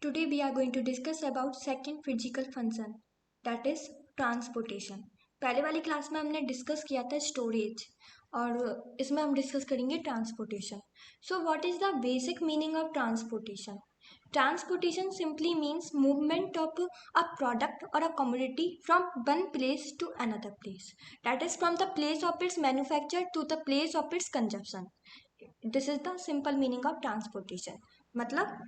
Today we are going to discuss about second physical function, that is transportation. पहले वाली class में हमने discuss किया था स्टोरेज और इसमें हम डिस्कस करेंगे transportation. So what is the basic meaning of transportation? Transportation simply means movement of a product or a commodity from one place to another place. That is from the place of its manufacture to the place of its consumption. This is the simple meaning of transportation. मतलब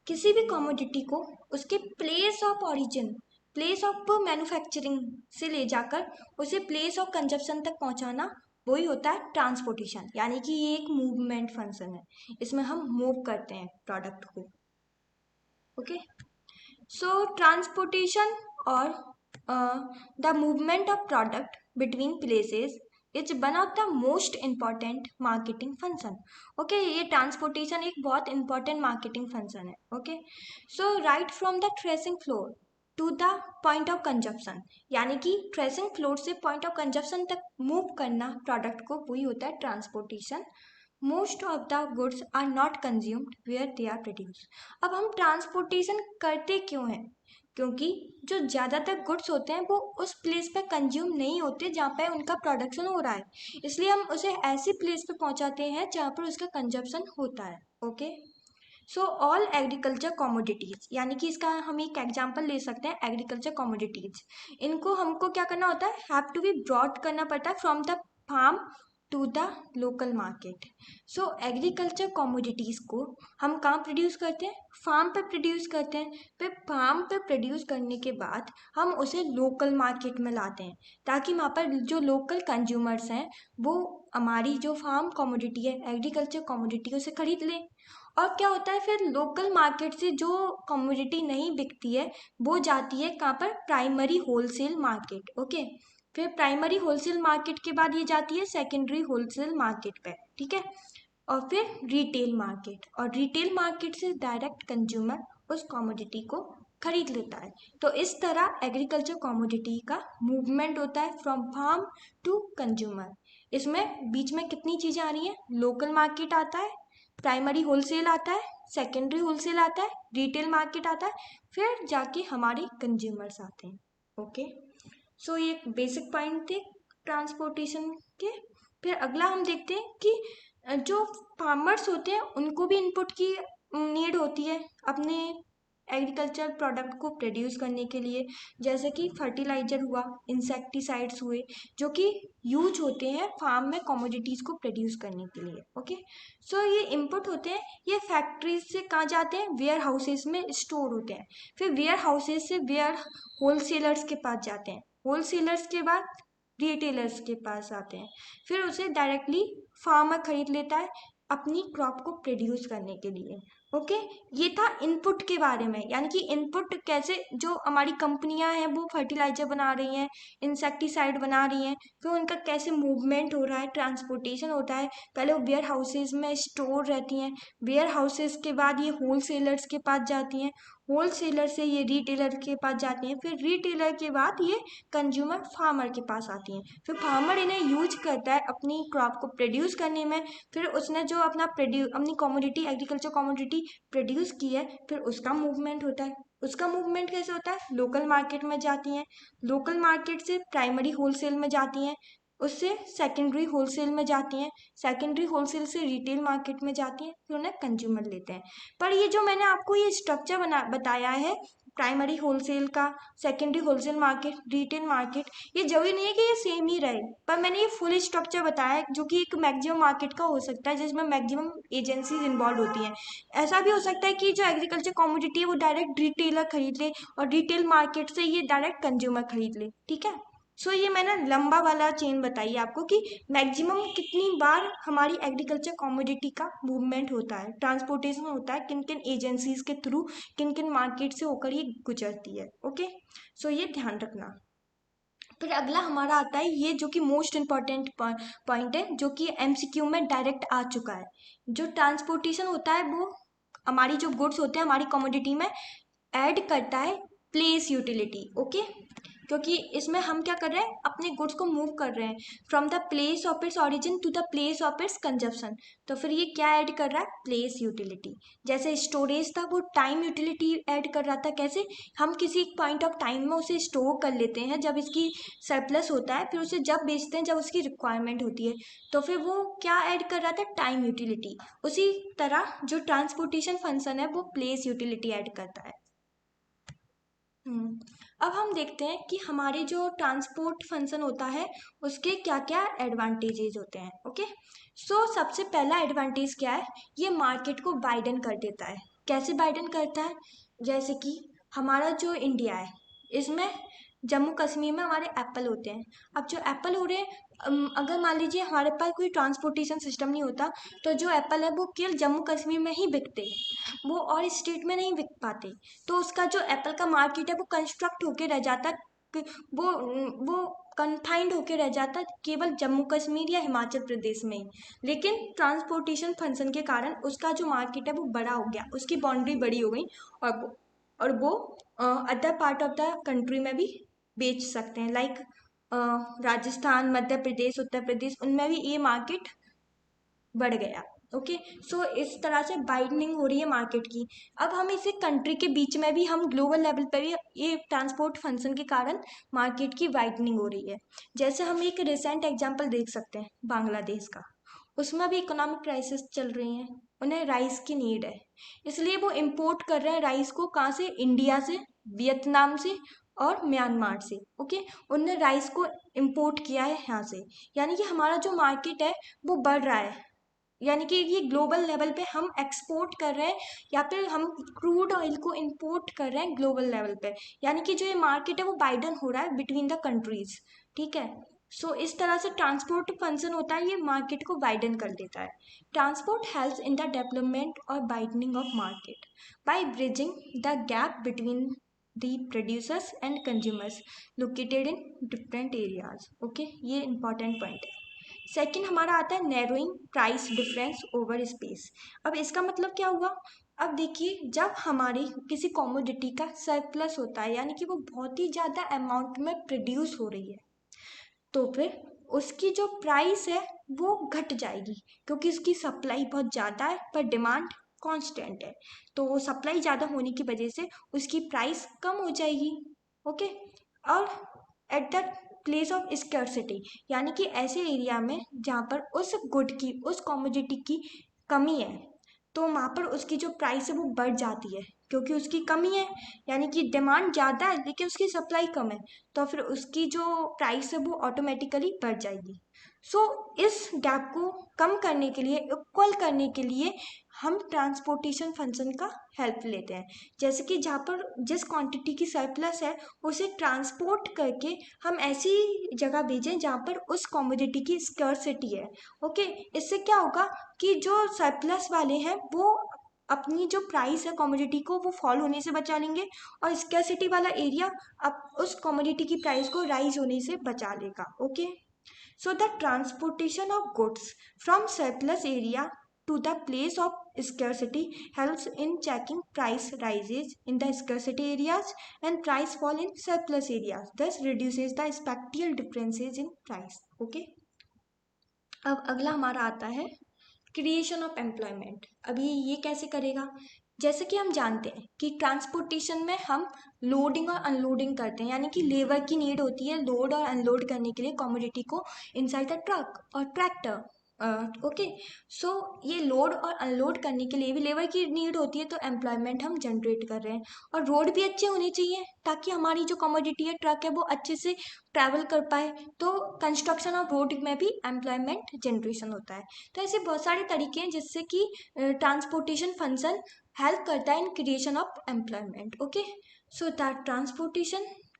किसी भी commodity को उसके place of origin, place of manufacturing से ले जाकर उसे place of consumption तक पहुंचाना, वही होता है ट्रांसपोर्टेशन. यानी कि ये एक मूवमेंट फंक्शन है, इसमें हम मूव करते हैं प्रोडक्ट को. ओके, सो ट्रांसपोर्टेशन और the movement of product between places it's one of the most important marketing function. Okay, ये ट्रांसपोर्टेशन एक बहुत इंपॉर्टेंट मार्केटिंग फंक्शन है. Okay, so right from the threshing floor to the point of consumption, यानी कि threshing floor से point of consumption तक move करना product को, वही होता है transportation. Most of the goods are not consumed where they are produce. अब हम ट्रांसपोर्टेशन करते क्यों हैं? क्योंकि जो ज़्यादातर गुड्स होते हैं वो उस प्लेस पे कंज्यूम नहीं होते जहाँ पे उनका प्रोडक्शन हो रहा है, इसलिए हम उसे ऐसी प्लेस पे पहुँचाते हैं जहाँ पर उसका कंजप्शन होता है. Okay, so all agriculture commodities, यानी कि इसका हम एक एग्जांपल ले सकते हैं एग्रीकल्चर कमोडिटीज़. इनको हमको क्या करना होता है, हैव टू बी ब्रॉट करना पड़ता है from the farm to the local market. So agriculture commodities को हम कहाँ प्रोड्यूस करते हैं? फार्म पे प्रोड्यूस करते हैं. फिर फार्म पे प्रोड्यूस करने के बाद हम उसे लोकल मार्केट में लाते हैं ताकि वहाँ पर जो लोकल कंज्यूमर्स हैं वो हमारी जो फार्म कमोडिटी है, एग्रीकल्चर कमोडिटी, उसे खरीद लें. और क्या होता है, फिर लोकल मार्केट से जो कमोडिटी नहीं बिकती है वो जाती है कहाँ पर? Primary wholesale market. ओके, फिर प्राइमरी होलसेल मार्केट के बाद ये जाती है सेकेंडरी होलसेल मार्केट पे. ठीक है, और फिर रिटेल मार्केट, और रिटेल मार्केट से डायरेक्ट कंज्यूमर उस कमोडिटी को खरीद लेता है. तो इस तरह एग्रीकल्चर कमोडिटी का मूवमेंट होता है फ्रॉम फार्म टू कंज्यूमर. इसमें बीच में कितनी चीज़ें आ रही हैं? लोकल मार्केट आता है, प्राइमरी होलसेल आता है, सेकेंडरी होलसेल आता है, रिटेल मार्केट आता है, फिर जाके हमारे कंज्यूमर्स आते हैं. ओके, सो ये बेसिक पॉइंट थे ट्रांसपोर्टेशन के. फिर अगला हम देखते हैं कि जो फार्मर्स होते हैं उनको भी इनपुट की नीड होती है अपने एग्रीकल्चर प्रोडक्ट को प्रोड्यूस करने के लिए, जैसे कि फर्टिलाइजर हुआ, इंसेक्टिसाइड्स हुए, जो कि यूज होते हैं फार्म में कमोडिटीज़ को प्रोड्यूस करने के लिए. ओके, सो ये इनपुट होते हैं, ये फैक्ट्रीज से कहाँ जाते हैं? वेयर हाउसेज में स्टोर होते हैं. फिर वेयर हाउसेज से वेयर होलसेलर्स के पास जाते हैं, होलसेलर्स के बाद रिटेलर्स के पास आते हैं, फिर उसे डायरेक्टली फार्मर खरीद लेता है अपनी क्रॉप को प्रोड्यूस करने के लिए. ओके, ये था इनपुट के बारे में, यानी कि इनपुट कैसे जो हमारी कंपनियां हैं वो फर्टिलाइजर बना रही हैं, इंसेक्टिसाइड बना रही हैं, फिर उनका कैसे मूवमेंट हो रहा है, ट्रांसपोर्टेशन होता है. पहले वो वेयर हाउसेज में स्टोर रहती हैं, वेयर हाउसेज के बाद ये होलसेलर्स के पास जाती हैं, होलसेलर से ये रिटेलर के पास जाती हैं, फिर रिटेलर के बाद ये कंज्यूमर फार्मर के पास आती हैं. फिर फार्मर इन्हें यूज करता है अपनी क्रॉप को प्रोड्यूस करने में. फिर उसने जो अपनी कमोडिटी, एग्रीकल्चर कमोडिटी प्रोड्यूस की है, फिर उसका मूवमेंट होता है. उसका मूवमेंट कैसे होता है? लोकल मार्केट में जाती हैं, लोकल मार्केट से प्राइमरी होलसेल में जाती हैं, उससे सेकेंडरी होलसेल में जाती हैं, सेकेंडरी होलसेल से रिटेल मार्केट में जाती हैं, फिर उन्हें कंज्यूमर लेते हैं. पर ये जो मैंने आपको ये स्ट्रक्चर बताया है प्राइमरी होलसेल का, secondary wholesale market, retail market, ये जरूरी नहीं है कि ये सेम ही रहे, पर मैंने ये फुल स्ट्रक्चर बताया है जो कि एक मैक्सिमम मार्केट का हो सकता है जिसमें मैक्सिमम एजेंसीज इन्वॉल्व होती हैं. ऐसा भी हो सकता है कि जो एग्रीकल्चर कमोडिटी है वो डायरेक्ट रिटेलर खरीद ले और रिटेल मार्केट से ये डायरेक्ट कंज्यूमर खरीद ले. ठीक है, सो ये मैंने लंबा वाला चेन बताई आपको कि मैक्सिमम कितनी बार हमारी एग्रीकल्चर कमोडिटी का मूवमेंट होता है, ट्रांसपोर्टेशन होता है, किन किन एजेंसीज के थ्रू, किन किन मार्केट से होकर ये गुजरती है. ओके, सो ये ध्यान रखना. फिर अगला हमारा आता है ये जो कि मोस्ट इम्पॉर्टेंट पॉइंट है, जो कि एमसीक्यू में डायरेक्ट आ चुका है. जो ट्रांसपोर्टेशन होता है वो हमारी जो गुड्स होते हैं हमारी कमोडिटी में ऐड करता है प्लेस यूटिलिटी. ओके, क्योंकि इसमें हम क्या कर रहे हैं, अपने गुड्स को मूव कर रहे हैं from the place of its origin to the place of its consumption. तो फिर ये क्या ऐड कर रहा है, प्लेस यूटिलिटी। जैसे स्टोरेज था वो टाइम यूटिलिटी ऐड कर रहा था। कैसे, हम किसी पॉइंट ऑफ टाइम में उसे स्टोर कर लेते हैं जब इसकी सरप्लस होता है, फिर उसे जब बेचते हैं जब उसकी रिक्वायरमेंट होती है। तो फिर वो क्या ऐड कर रहा था, टाइम यूटिलिटी। उसी तरह जो ट्रांसपोर्टेशन फंक्शन है वो प्लेस यूटिलिटी ऐड करता है। अब हम देखते हैं कि हमारे जो ट्रांसपोर्ट फंक्शन होता है उसके क्या क्या एडवांटेजेस होते हैं। ओके, सो सबसे पहला एडवांटेज क्या है, ये मार्केट को वाइडन कर देता है। कैसे वाइडन करता है, जैसे कि हमारा जो इंडिया है इसमें जम्मू कश्मीर में हमारे एप्पल होते हैं। अब जो एप्पल हो रहे हैं, अगर मान लीजिए हमारे पास कोई ट्रांसपोर्टेशन सिस्टम नहीं होता तो जो एप्पल है वो केवल जम्मू कश्मीर में ही बिकते, वो और स्टेट में नहीं बिक पाते। तो उसका जो एप्पल का मार्केट है वो कंस्ट्रक्ट होके रह जाता, वो कन्फाइंड होके रह जाता केवल जम्मू कश्मीर या हिमाचल प्रदेश में ही। लेकिन ट्रांसपोर्टेशन फंक्शन के कारण उसका जो मार्केट है वो बड़ा हो गया, उसकी बाउंड्री बड़ी हो गई, और वो other part of the country में भी बेच सकते हैं। लाइक राजस्थान, मध्य प्रदेश, उत्तर प्रदेश, उनमें भी ये मार्केट बढ़ गया। ओके, सो इस तरह से वाइडनिंग हो रही है मार्केट की। अब हम इसे कंट्री के बीच में भी, हम ग्लोबल लेवल पर भी ये ट्रांसपोर्ट फंक्शन के कारण मार्केट की वाइडनिंग हो रही है। जैसे हम एक रिसेंट एग्जांपल देख सकते हैं बांग्लादेश का, उसमें भी इकोनॉमिक क्राइसिस चल रही है, उन्हें राइस की नीड है, इसलिए वो इम्पोर्ट कर रहे हैं राइस को। कहाँ से, इंडिया से, वियतनाम से और म्यांमार से। ओके, उनने राइस को इम्पोर्ट किया है यहाँ से, यानी कि हमारा जो मार्केट है वो बढ़ रहा है। यानी कि ये ग्लोबल लेवल पे हम एक्सपोर्ट कर रहे हैं, या फिर हम क्रूड ऑयल को इंपोर्ट कर रहे हैं ग्लोबल लेवल पे। यानी कि जो ये मार्केट है वो वाइडन हो रहा है बिटवीन द कंट्रीज। ठीक है, सो इस तरह से ट्रांसपोर्ट फंक्शन होता है, ये मार्केट को वाइडन कर देता है। Transport helps in the development और widening of market by bridging the gap between the producers and consumers located in different areas. Okay, ये इंपॉर्टेंट पॉइंट है। सेकंड हमारा आता है narrowing price difference over space. अब इसका मतलब क्या हुआ, अब देखिए जब हमारी किसी कॉमोडिटी का सरप्लस होता है, यानी कि वो बहुत ही ज़्यादा अमाउंट में प्रोड्यूस हो रही है, तो फिर उसकी जो प्राइस है वो घट जाएगी, क्योंकि उसकी सप्लाई बहुत ज़्यादा है पर डिमांड कांस्टेंट है। तो सप्लाई ज़्यादा होने की वजह से उसकी प्राइस कम हो जाएगी। ओके, और at the place of scarcity, यानी कि ऐसे एरिया में जहाँ पर उस गुड की, उस कॉमोडिटी की कमी है, तो वहाँ पर उसकी जो प्राइस है वो बढ़ जाती है, क्योंकि उसकी कमी है। यानी कि डिमांड ज़्यादा है लेकिन उसकी सप्लाई कम है, तो फिर उसकी जो प्राइस है वो ऑटोमेटिकली बढ़ जाएगी। सो इस गैप को कम करने के लिए, इक्वल करने के लिए हम ट्रांसपोर्टेशन फंक्शन का हेल्प लेते हैं। जैसे कि जहाँ पर जिस क्वांटिटी की सरप्लस है उसे ट्रांसपोर्ट करके हम ऐसी जगह भेजें जहाँ पर उस कॉमोडिटी की स्कर्सिटी है। ओके, इससे क्या होगा कि जो सरप्लस वाले हैं वो अपनी जो प्राइस है कॉमोडिटी को वो फॉल होने से बचा लेंगे, और स्कैसिटी वाला एरिया अब उस कॉमोडिटी की प्राइस को राइज होने से बचा लेगा। Okay, so the transportation of goods from surplus area to the place of scarcity helps in checking price rises in the scarcity areas and price fall in surplus areas, thus reduces the spectral differences in price. Okay, अब अगला हमारा आता है creation of employment. अभी ये कैसे करेगा, जैसे कि हम जानते हैं कि ट्रांसपोर्टेशन में हम लोडिंग और अनलोडिंग करते हैं, यानी कि लेबर की नीड होती है लोड और अनलोड करने के लिए कमोडिटी को इनसाइड द ट्रक और ट्रैक्टर। ओके, सो ये लोड और अनलोड करने के लिए भी लेबर की नीड होती है, तो एम्प्लॉयमेंट हम जनरेट कर रहे हैं। और रोड भी अच्छे होने चाहिए ताकि हमारी जो कमोडिटी है, ट्रक है, वो अच्छे से ट्रैवल कर पाए। तो कंस्ट्रक्शन ऑफ रोड में भी एम्प्लॉयमेंट जनरेशन होता है। तो ऐसे बहुत सारे तरीके हैं जिससे कि ट्रांसपोर्टेशन फंक्शन हेल्प करता है in creation of employment. Okay, so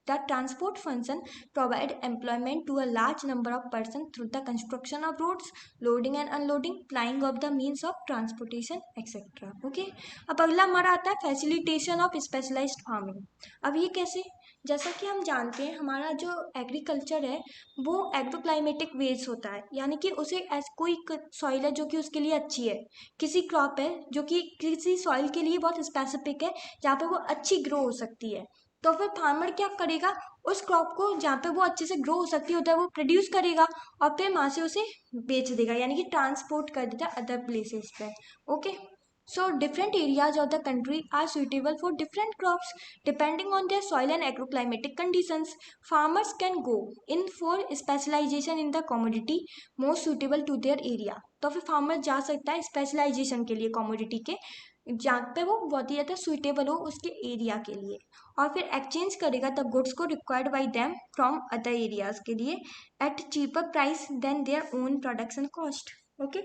the transport function provide employment to a large number of persons through the construction of roads, loading and unloading, plying of the means of transportation, etc. Okay, अब अगला हमारा आता है facilitation of specialised farming. अब ये कैसे, जैसा कि हम जानते हैं हमारा जो एग्रीकल्चर है वो एग्रोक्लाइमेटिक वेज होता है, यानी कि उसे कोई सॉइल है जो कि उसके लिए अच्छी है, किसी क्रॉप है जो कि किसी सॉइल के लिए बहुत स्पेसिफिक है जहाँ पर वो अच्छी ग्रो हो सकती है। तो फिर फार्मर क्या करेगा, उस क्रॉप को जहाँ पे वो अच्छे से ग्रो हो सकती होता है वो प्रोड्यूस करेगा और फिर वहाँ से उसे बेच देगा, यानी कि ट्रांसपोर्ट कर देता है अदर प्लेसेस पे। Okay, so different areas of the country are suitable for different crops depending on their soil and agroclimatic conditions. Farmers can go in for specialization in the commodity most suitable to their area. तो फिर farmer जा सकता है specialisation के लिए commodity के, जहाँ पे वो बहुत ही ज़्यादा सुइटेबल हो उसके एरिया के लिए, और फिर एक्सचेंज करेगा द गुड्स को required by them from other areas के लिए at cheaper price than their own production cost. Okay,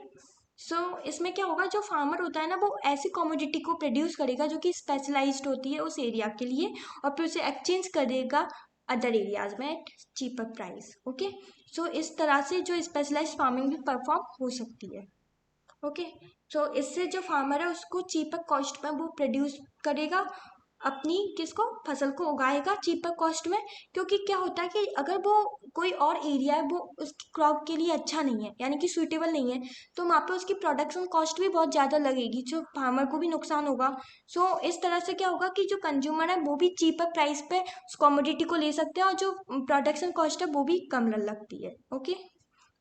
so इसमें क्या होगा, जो फार्मर होता है ना वो ऐसी कमोडिटी को प्रोड्यूस करेगा जो कि स्पेशलाइज्ड होती है उस एरिया के लिए, और फिर उसे एक्सचेंज करेगा अदर एरियाज में एट चीपर प्राइस। ओके, सो इस तरह से जो स्पेशलाइज्ड फार्मिंग भी परफॉर्म हो सकती है। ओके, सो इससे जो फार्मर है उसको चीपर कॉस्ट में वो प्रोड्यूस करेगा अपनी किसको फसल को उगाएगा चीपर कॉस्ट में, क्योंकि क्या होता है कि अगर वो कोई और एरिया है वो उस क्रॉप के लिए अच्छा नहीं है यानी कि सुइटेबल नहीं है, तो वहाँ पे उसकी प्रोडक्शन कॉस्ट भी बहुत ज़्यादा लगेगी जो फार्मर को भी नुकसान होगा। सो इस तरह से क्या होगा कि जो कंज्यूमर है वो भी चीपर प्राइस पे उस कमोडिटी को ले सकते हैं और जो प्रोडक्शन कॉस्ट है वो भी कम लगती है। ओके,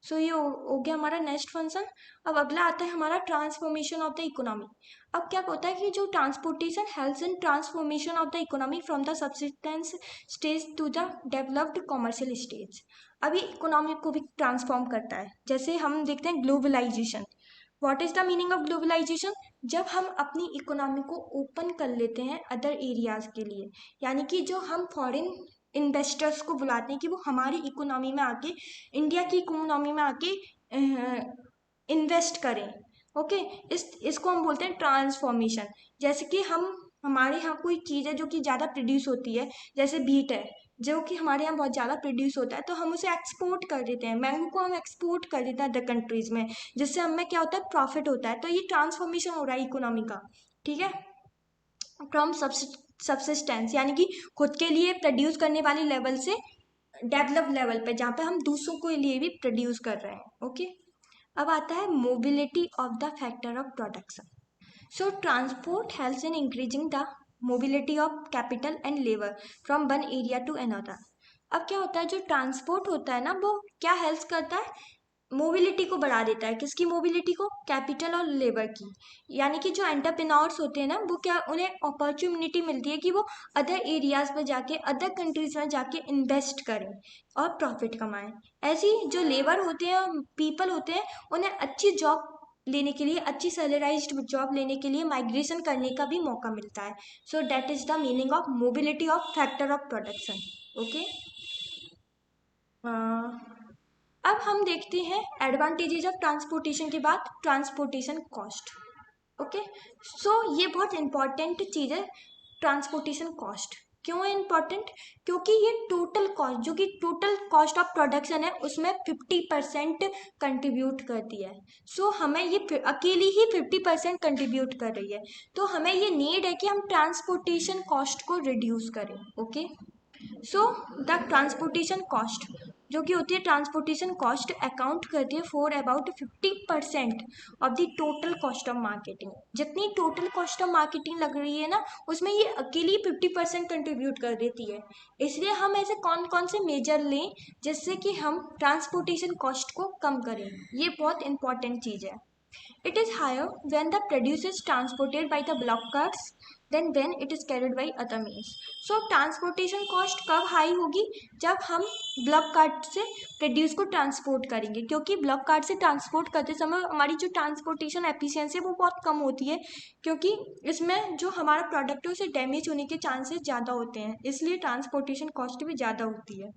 सो ये हो गया हमारा नेक्स्ट फंक्शन। अब अगला आता है हमारा ट्रांसफॉर्मेशन ऑफ द इकोनॉमी। अब क्या होता है कि जो transportation helps in transformation of the economy from the subsistence stage to the developed commercial stage. अभी इकोनॉमी को भी ट्रांसफॉर्म करता है, जैसे हम देखते हैं globalisation. What is the meaning of globalisation? जब हम अपनी इकोनॉमी को ओपन कर लेते हैं अदर एरियाज के लिए, यानी कि जो हम फॉरेन इन्वेस्टर्स को बुलाते हैं कि वो हमारी इकोनॉमी में आके, इंडिया की इकोनॉमी में आके इन्वेस्ट करें। ओके, इसको हम बोलते हैं ट्रांसफॉर्मेशन। जैसे कि हमारे यहाँ कोई चीज़ है जो कि ज़्यादा प्रोड्यूस होती है, जैसे बीट है जो कि हमारे यहाँ बहुत ज़्यादा प्रोड्यूस होता है, तो हम उसे एक्सपोर्ट कर देते हैं, मैंगो को हम एक्सपोर्ट कर देते हैं अदर कंट्रीज़ में, जिससे हमें क्या होता है, प्रॉफिट होता है। तो ये ट्रांसफॉर्मेशन हो रहा है इकोनॉमी का, ठीक है, फ्रॉम सब्सिस्टेंस यानी कि खुद के लिए प्रोड्यूस करने वाले लेवल से डेवलप लेवल पे जहाँ पे हम दूसरों के लिए भी प्रोड्यूस कर रहे हैं। ओके, अब आता है mobility of the factor of production. So transport helps in increasing the mobility of capital and labour from one area to another. अब क्या होता है, जो ट्रांसपोर्ट होता है ना वो क्या हेल्प करता है, मोबिलिटी को बढ़ा देता है। किसकी मोबिलिटी को? कैपिटल और लेबर की। यानी कि जो एंटरप्रेन्योर्स होते हैं ना वो क्या, उन्हें अपॉर्चुनिटी मिलती है कि वो अदर एरियाज में जाके, अदर कंट्रीज में जाके इन्वेस्ट करें और प्रॉफिट कमाएं। ऐसी जो लेबर होते हैं, पीपल होते हैं, उन्हें अच्छी जॉब लेने के लिए, अच्छी सैलराइज्ड जॉब लेने के लिए माइग्रेशन करने का भी मौका मिलता है। So that is the meaning of mobility of factor of production. Okay, अब हम देखते हैं एडवांटेजेस ऑफ ट्रांसपोर्टेशन के बाद ट्रांसपोर्टेशन कॉस्ट। ओके, सो ये बहुत इंपॉर्टेंट चीज़ है ट्रांसपोर्टेशन कॉस्ट। क्यों है इम्पॉर्टेंट? क्योंकि ये टोटल कॉस्ट, जो कि टोटल कॉस्ट ऑफ प्रोडक्शन है उसमें 50% कंट्रीब्यूट करती है। सो हमें ये अकेली ही 50% कंट्रीब्यूट कर रही है, तो हमें ये नीड है कि हम ट्रांसपोर्टेशन कॉस्ट को रिड्यूस करें। Okay, so the transportation cost जो कि होती है, ट्रांसपोर्टेशन कॉस्ट अकाउंट करती है for about 50% of the total cost of marketing. जितनी टोटल कॉस्ट ऑफ मार्केटिंग लग रही है ना उसमें ये अकेली 50% कंट्रीब्यूट कर देती है। इसलिए हम ऐसे कौन कौन से मेजर लें जिससे कि हम ट्रांसपोर्टेशन कॉस्ट को कम करें, ये बहुत इंपॉर्टेंट चीज़ है। It is higher when the produce is transported by the block carts than when it is carried by other means. So transportation cost कब हाई होगी? जब हम ब्लॉक कार्ट से प्रोड्यूस को ट्रांसपोर्ट करेंगे, क्योंकि ब्लॉक कार्ट से ट्रांसपोर्ट करते समय हमारी जो ट्रांसपोर्टेशन एफिशिएंसी है वो बहुत कम होती है, क्योंकि इसमें जो हमारा प्रोडक्ट है उसे डैमेज होने के चांसेस ज़्यादा होते हैं, इसलिए ट्रांसपोर्टेशन कॉस्ट भी ज़्यादा होती है।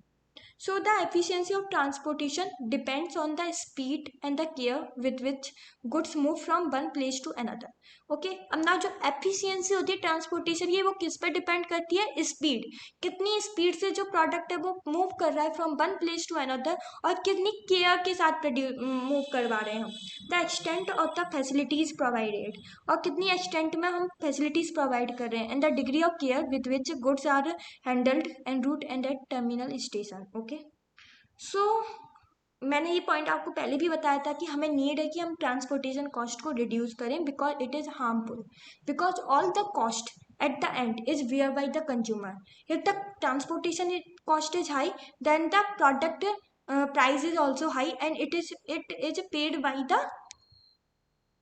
So the efficiency of transportation depends on the speed and the care with which goods move from one place to another. Okay, अब ना जो एफिशिएंसी होती है ट्रांसपोर्टेशन, ये वो किस पे डिपेंड करती है? स्पीड। कितनी स्पीड से जो प्रोडक्ट है वो मूव कर रहा है from one place to another, और कितनी केयर के साथ मूव करवा रहे हैं हम। The extent of the facilities provided, और कितनी एक्सटेंट में हम फैसिलिटीज प्रोवाइड कर रहे हैं, and the degree of care with which goods are handled and route and at terminal station. Okay, so मैंने ये पॉइंट आपको पहले भी बताया था कि हमें नीड है कि हम ट्रांसपोर्टेशन कॉस्ट को रिड्यूस करें because it is harmful, because all the cost at the end is bear by the consumer. If the transportation cost is high, then the product price is also high, and it is paid by the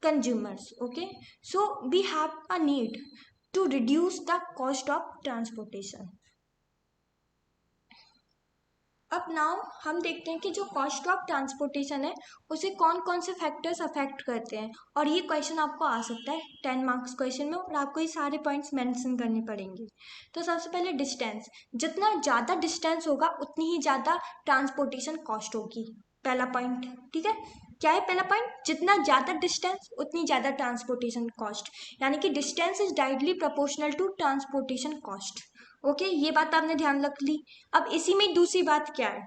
consumers. Okay, so we have a need to reduce the cost of transportation. अब now हम देखते हैं कि जो cost of transportation है उसे कौन कौन से फैक्टर्स अफेक्ट करते हैं, और ये क्वेश्चन आपको आ सकता है 10 मार्क्स क्वेश्चन में, और आपको ये सारे पॉइंट्स मेंशन करने पड़ेंगे। तो सबसे पहले डिस्टेंस, जितना ज़्यादा डिस्टेंस होगा उतनी ही ज़्यादा ट्रांसपोर्टेशन कॉस्ट होगी, पहला पॉइंट। ठीक है, क्या है पहला पॉइंट? जितना ज़्यादा डिस्टेंस उतनी ज़्यादा ट्रांसपोर्टेशन कॉस्ट, यानी कि distance is directly proportional to transportation cost. Okay, ये बात आपने ध्यान रख ली। अब इसी में दूसरी बात क्या है?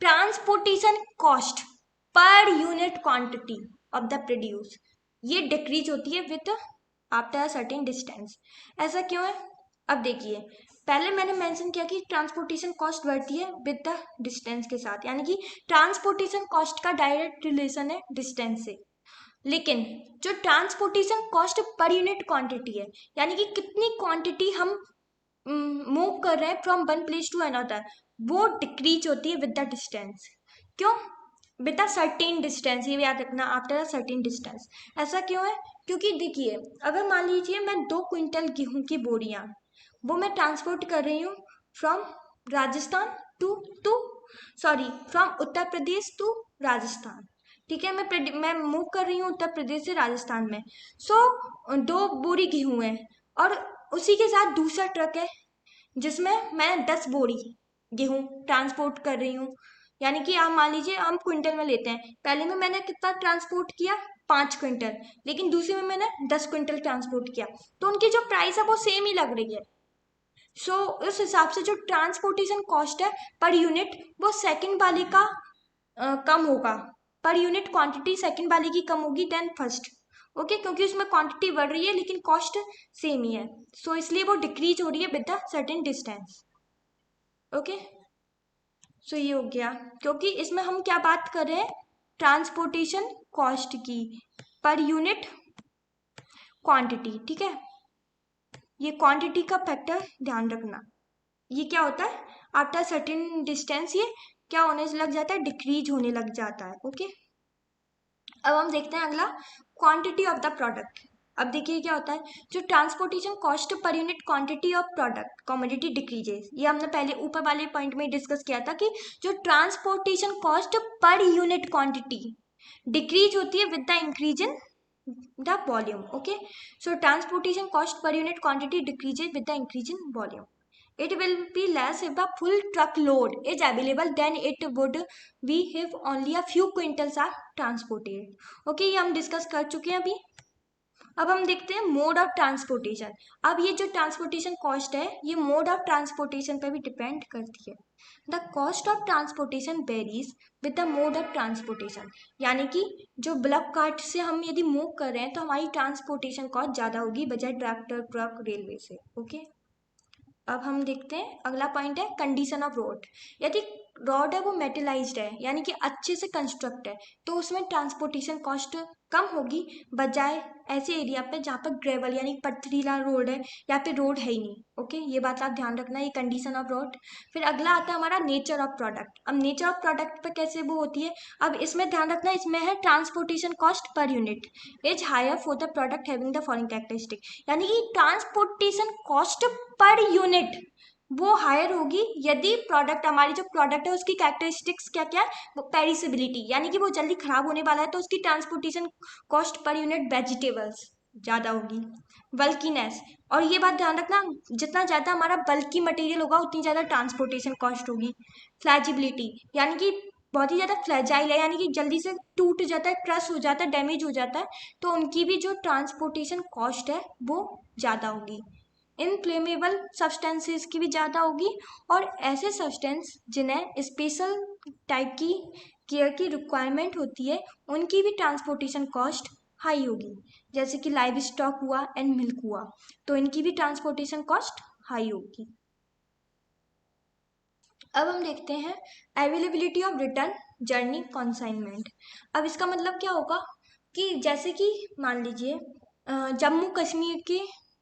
Transportation cost per unit quantity of the produce, ये डिक्रीज होती है विद आफ्टर सर्टेन डिस्टेंस। ऐसा क्यों है? अब देखिए, पहले मैंने मेंशन किया कि ट्रांसपोर्टेशन कॉस्ट बढ़ती है विद द डिस्टेंस के साथ, यानी कि ट्रांसपोर्टेशन कॉस्ट का डायरेक्ट रिलेशन है डिस्टेंस से। लेकिन जो transportation cost per unit quantity है, यानी कि कितनी क्वांटिटी हम मूव कर रहे हैं from one place to another, वो डिक्रीज होती है विद द डिस्टेंस। क्यों? विद अ सर्टेन डिस्टेंस, ये याद रखना, आफ्टर अ सर्टेन डिस्टेंस। ऐसा क्यों है? क्योंकि देखिए, अगर मान लीजिए मैं 2 क्विंटल गेहूं की बोरियां वो मैं ट्रांसपोर्ट कर रही हूँ from Rajasthan to sorry from Uttar Pradesh to Rajasthan. ठीक है, मैं मूव कर रही हूँ उत्तर प्रदेश से राजस्थान में। सो 2 बोरी गेहूं है, और उसी के साथ दूसरा ट्रक है जिसमें मैं 10 बोरी गेहूं ट्रांसपोर्ट कर रही हूँ। यानी कि आप मान लीजिए हम क्विंटल में लेते हैं, पहले में मैंने कितना ट्रांसपोर्ट किया? 5 क्विंटल, लेकिन दूसरे में मैंने 10 क्विंटल ट्रांसपोर्ट किया, तो उनकी जो प्राइस है वो सेम ही लग रही है। सो उस हिसाब से जो ट्रांसपोर्टेशन कॉस्ट है पर यूनिट, वो सेकंड वाले का कम होगा, पर यूनिट क्वांटिटी सेकंड वाले की कम होगी देन फर्स्ट। ओके, क्योंकि उसमें क्वांटिटी बढ़ रही है लेकिन कॉस्ट सेम ही है, सो इसलिए वो डिक्रीज हो रही है with the certain distance. Okay, so ये हो गया, क्योंकि इसमें हम क्या बात कर रहे हैं? ट्रांसपोर्टेशन कॉस्ट की पर यूनिट क्वांटिटी। ठीक है, ये क्वांटिटी का फैक्टर ध्यान रखना। ये क्या होता है? आफ्टर सर्टेन डिस्टेंस ये क्या होने लग जाता है? डिक्रीज होने लग जाता है। ओके, अब हम देखते हैं अगला, क्वांटिटी ऑफ द प्रोडक्ट। अब देखिए क्या होता है, जो transportation cost per unit quantity of product commodity decreases, ये हमने पहले ऊपर वाले पॉइंट में डिस्कस किया था कि जो transportation cost per unit quantity decrease होती है with the increase in the volume. Okay, so transportation cost per unit quantity decreases with the increase in volume. It will be less if the full truckload is available than it would be if only a few quintals are transported. Okay, ये हम discuss कर चुके हैं अभी। अब हम देखते हैं मोड ऑफ ट्रांसपोर्टेशन। अब ये जो ट्रांसपोर्टेशन कॉस्ट है ये मोड ऑफ ट्रांसपोर्टेशन पर भी डिपेंड करती है। The cost of transportation varies with the mode of transportation, यानी कि जो ब्लॉक कार्ट से हम यदि मूव कर रहे हैं तो हमारी ट्रांसपोर्टेशन कॉस्ट ज़्यादा होगी बजाय ट्रैक्टर ट्रक रेलवे से। ओके, अब हम देखते हैं अगला पॉइंट है कंडीशन ऑफ रोड। यदि रोड है वो मेटलाइज्ड है, यानी कि अच्छे से कंस्ट्रक्ट है, तो उसमें ट्रांसपोर्टेशन कॉस्ट कम होगी बजाय ऐसे एरिया पे जहाँ पर ग्रेवल यानी पथरीला रोड है या फिर रोड है ही नहीं। ओके, ये बात आप ध्यान रखना, ये कंडीशन ऑफ रोड। फिर अगला आता है हमारा नेचर ऑफ प्रोडक्ट। अब नेचर ऑफ प्रोडक्ट पे कैसे वो होती है, अब इसमें ध्यान रखना, इसमें है transportation cost per unit is higher for the product having the following characteristic, यानी कि ट्रांसपोर्टेशन कॉस्ट पर यूनिट वो हायर होगी यदि प्रोडक्ट, हमारी जो प्रोडक्ट है उसकी कैरेक्टरिस्टिक्स क्या क्या है? वो पेरिसेबिलिटी, यानी कि वो जल्दी खराब होने वाला है तो उसकी transportation cost per unit vegetables ज़्यादा होगी। बल्कीनेस, और ये बात ध्यान रखना, जितना ज़्यादा हमारा बल्की मटेरियल होगा उतनी ज़्यादा ट्रांसपोर्टेशन कॉस्ट होगी। फ्लैजिबिलिटी, यानी कि बहुत ही ज़्यादा फ्लैजाइल है, यानी कि जल्दी से टूट जाता है, क्रश हो जाता है, डैमेज हो जाता है, तो उनकी भी जो ट्रांसपोर्टेशन कॉस्ट है वो ज़्यादा होगी। इनफ्लेमेबल सब्सटेंसेस की भी ज़्यादा होगी, और ऐसे सब्सटेंस जिन्हें स्पेशल टाइप की केयर की रिक्वायरमेंट होती है उनकी भी ट्रांसपोर्टेशन कॉस्ट हाई होगी, जैसे कि लाइव स्टॉक हुआ एंड मिल्क हुआ, तो इनकी भी ट्रांसपोर्टेशन कॉस्ट हाई होगी। अब हम देखते हैं availability of return journey consignment. अब इसका मतलब क्या होगा कि जैसे कि मान लीजिए जम्मू कश्मीर के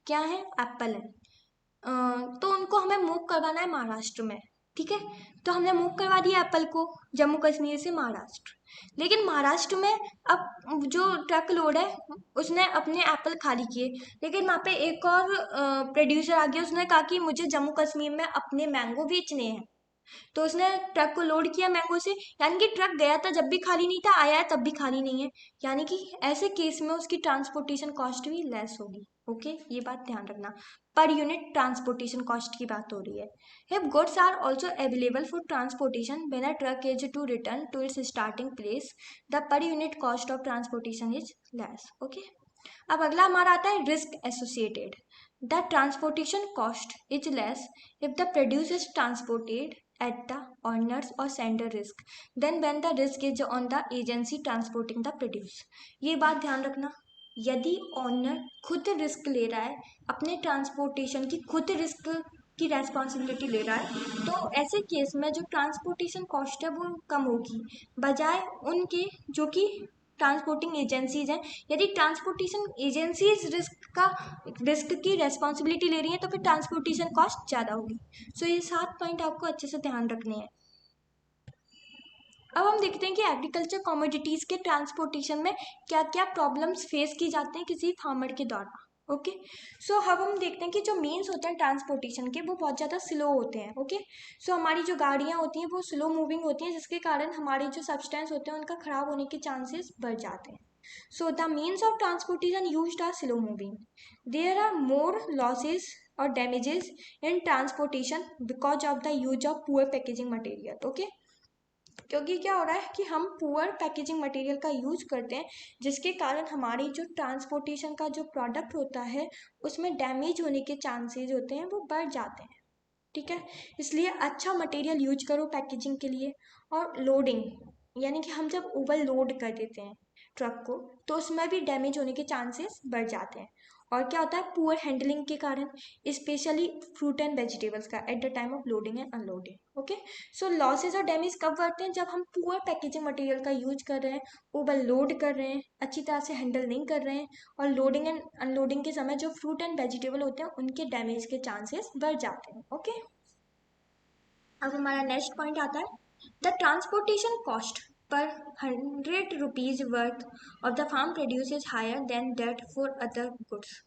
क्या है, एप्पल है। तो उनको हमें मूव करवाना है महाराष्ट्र में, ठीक है। तो हमने मूव करवा दिया एप्पल को जम्मू कश्मीर से महाराष्ट्र। लेकिन महाराष्ट्र में अब जो ट्रक लोड है उसने अपने एप्पल खाली किए, लेकिन वहाँ पे एक और प्रोड्यूसर आ गया, उसने कहा कि मुझे जम्मू कश्मीर में अपने मैंगो बेचने हैं। तो उसने ट्रक को लोड किया मैंगो से, यानी कि ट्रक गया था जब भी खाली नहीं था, आया है तब भी खाली नहीं है, यानी कि ऐसे केस में उसकी ट्रांसपोर्टेशन कॉस्ट भी लेस होगी। ओके, ये बात ध्यान रखना, पर यूनिट ट्रांसपोर्टेशन कॉस्ट की बात हो रही है। If goods are also available for transportation when a truck is to return to its starting place, the per unit cost of transportation is less. Okay. अब अगला हमारा आता है risk associated. The transportation cost is less if the produce is transported at the owners और sender risk than when the risk is on the agency transporting the produce. ये बात ध्यान रखना, यदि ऑनर खुद रिस्क ले रहा है, अपने ट्रांसपोर्टेशन की खुद रिस्क की रेस्पॉन्सिबिलिटी ले रहा है, तो ऐसे केस में जो ट्रांसपोर्टेशन कॉस्ट है वो कम होगी, बजाय उनके जो कि ट्रांसपोर्टिंग एजेंसीज हैं। यदि ट्रांसपोर्टेशन एजेंसीज रिस्क की रेस्पॉन्सिबिलिटी ले रही हैं तो फिर ट्रांसपोर्टेशन कॉस्ट ज़्यादा होगी। सो ये 7 पॉइंट आपको अच्छे से ध्यान रखने हैं। अब हम देखते हैं कि एग्रीकल्चर कमोडिटीज़ के ट्रांसपोर्टेशन में क्या क्या प्रॉब्लम्स फेस की जाते हैं किसी फार्मर के द्वारा। ओके, सो अब हम देखते हैं कि जो मीन्स होते हैं ट्रांसपोर्टेशन के वो बहुत ज़्यादा स्लो होते हैं। ओके, सो हमारी जो गाड़ियाँ होती हैं वो स्लो मूविंग होती हैं, जिसके कारण हमारे जो सब्सटेंस होते हैं उनका खराब होने के चांसेस बढ़ जाते हैं। So the means of transportation used are slow moving, there are more losses और damages in transportation because of the use of poor packaging material. Okay, क्योंकि क्या हो रहा है कि हम पुअर पैकेजिंग मटेरियल का यूज करते हैं, जिसके कारण हमारी जो ट्रांसपोर्टेशन का जो प्रोडक्ट होता है उसमें डैमेज होने के चांसेस होते हैं वो बढ़ जाते हैं, ठीक है। इसलिए अच्छा मटेरियल यूज करो पैकेजिंग के लिए। और लोडिंग, यानी कि हम जब ओवर लोड कर देते हैं ट्रक को तो उसमें भी डैमेज होने के चांसेस बढ़ जाते हैं। और क्या होता है, पुअर हैंडलिंग के कारण, स्पेशली फ्रूट एंड वेजिटेबल्स का at the time of loading and unloading. Okay, so losses और डैमेज कब बढ़ते हैं, जब हम पुअर पैकेजिंग मटेरियल का यूज कर रहे हैं, ओवर लोड कर रहे हैं, अच्छी तरह से हैंडल नहीं कर रहे हैं, और लोडिंग एंड अनलोडिंग के समय जो फ्रूट एंड वेजिटेबल होते हैं उनके डैमेज के चांसेस बढ़ जाते हैं। ओके, अब हमारा नेक्स्ट पॉइंट आता है the transportation cost per 100 rupees worth of the farm produce is higher than that for other goods.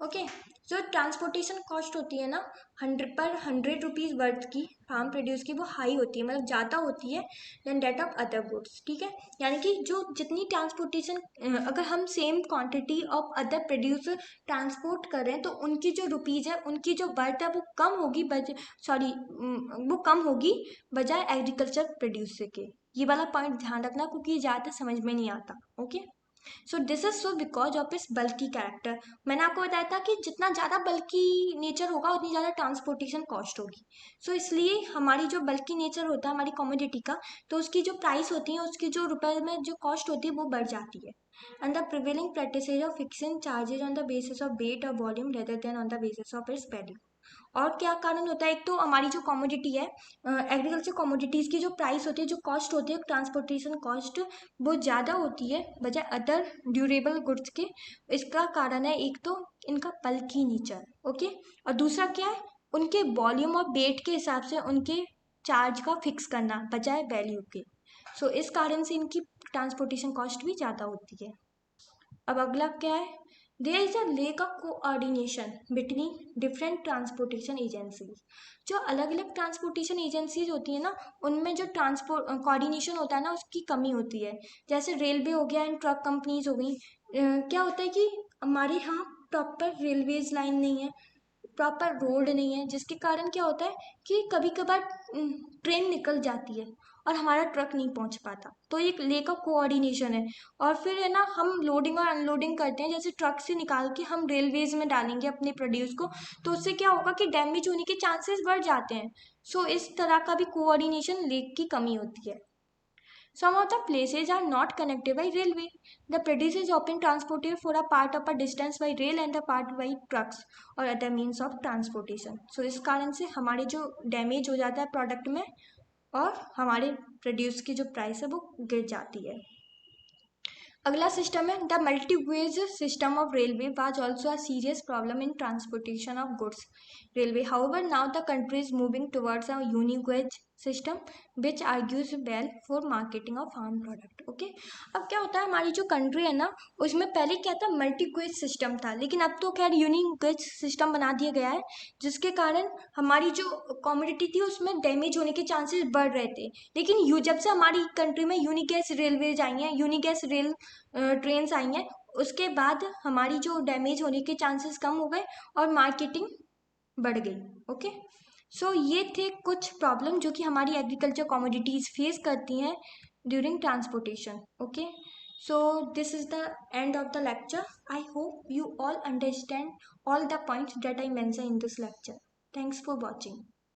Okay, जो ट्रांसपोर्टेशन कॉस्ट होती है ना 100 रुपीज वर्थ की फार्म प्रोड्यूस की, वो हाई होती है, मतलब ज़्यादा होती है than that of other goods, ठीक है। यानी कि जो जितनी ट्रांसपोर्टेशन, अगर हम same quantity of other produce transport कर रहे हैं तो उनकी जो रुपीज़ है, उनकी जो वर्थ है वो कम होगी, सॉरी वो कम होगी बजाय एग्रीकल्चर प्रोड्यूस के। ये वाला पॉइंट ध्यान रखना क्योंकि ये ज़्यादा समझ में नहीं आता। Okay, so this is so because of इस बल्कि कैरेक्टर। मैंने आपको बताया था कि जितना ज़्यादा बल्कि नेचर होगा उतनी ज़्यादा ट्रांसपोर्टेशन कॉस्ट होगी। सो इसलिए हमारी जो बल्कि नेचर होता है हमारी कमोडिटी का, तो उसकी जो प्राइस होती है, उसकी जो रुपए में जो कॉस्ट होती है वो बढ़ जाती है। And the prevailing practices of fixing charges on the basis of weight और volume rather than on the basis of its value. और क्या कारण होता है, एक तो हमारी जो कमोडिटी है, एग्रीकल्चर कमोडिटीज़ की जो प्राइस होती है, जो कॉस्ट होती है ट्रांसपोर्टेशन कॉस्ट, वो ज़्यादा होती है बजाय अदर ड्यूरेबल गुड्स के। इसका कारण है एक तो इनका बल्कि नेचर। ओके, और दूसरा क्या है, उनके वॉल्यूम और वेट के हिसाब से उनके चार्ज का फिक्स करना बजाय वैल्यू के। सो इस कारण से इनकी ट्रांसपोर्टेशन कॉस्ट भी ज़्यादा होती है। अब अगला क्या है, there is a lack of coordination between different transportation agencies. जो अलग अलग ट्रांसपोर्टेशन एजेंसीज होती है ना, उनमें जो ट्रांसपोर्ट कोऑर्डिनेशन होता है ना उसकी कमी होती है। जैसे रेलवे हो गया एंड ट्रक कंपनीज हो गई। क्या होता है कि हमारे यहाँ प्रॉपर रेलवेज लाइन नहीं है, प्रॉपर रोड नहीं है, जिसके कारण क्या होता है कि कभी कभार ट्रेन निकल जाती है और हमारा ट्रक नहीं पहुंच पाता, तो एक लेक ऑफ कोऑर्डिनेशन है। और फिर है ना, हम लोडिंग और अनलोडिंग करते हैं, जैसे ट्रक से निकाल के हम रेलवेज में डालेंगे अपने प्रोड्यूस को, तो उससे क्या होगा कि डैमेज होने के चांसेस बढ़ जाते हैं। सो इस तरह का भी कोऑर्डिनेशन लेक की कमी होती है। Some of the places are not connected by railway. The produce is often transported for a part of a distance by rail and a part by trucks or other means of transportation. So इस कारण से हमारे जो damage हो जाता है product में और हमारे प्रोड्यूस की जो प्राइस है वो गिर जाती है। अगला सिस्टम है the multi gauge system of railway was also a serious problem in transportation of goods railway however now the country is moving towards a unigauge system which argues well for marketing of farm product. Okay, अब क्या होता है, हमारी जो country है ना, उसमें पहले क्या था, मल्टी गेज सिस्टम था, लेकिन अब तो खैर यूनिगेज सिस्टम बना दिया गया है, जिसके कारण हमारी जो कॉमोडिटी थी उसमें डैमेज होने के चांसेस बढ़ रहे थे। लेकिन जब से हमारी कंट्री में यूनिगेज रेलवेज आई हैं, यूनिगेज रेल ट्रेन्स आई हैं, उसके बाद हमारी जो डैमेज होने के चांसेस कम हो गए और मार्केटिंग बढ़ गई। ओके, सो ये थे कुछ प्रॉब्लम जो कि हमारी एग्रीकल्चर कमोडिटीज फेस करती हैं during transportation. Okay, so this is the end of the lecture. I hope you all understand all the points that I mentioned in this lecture. Thanks for watching.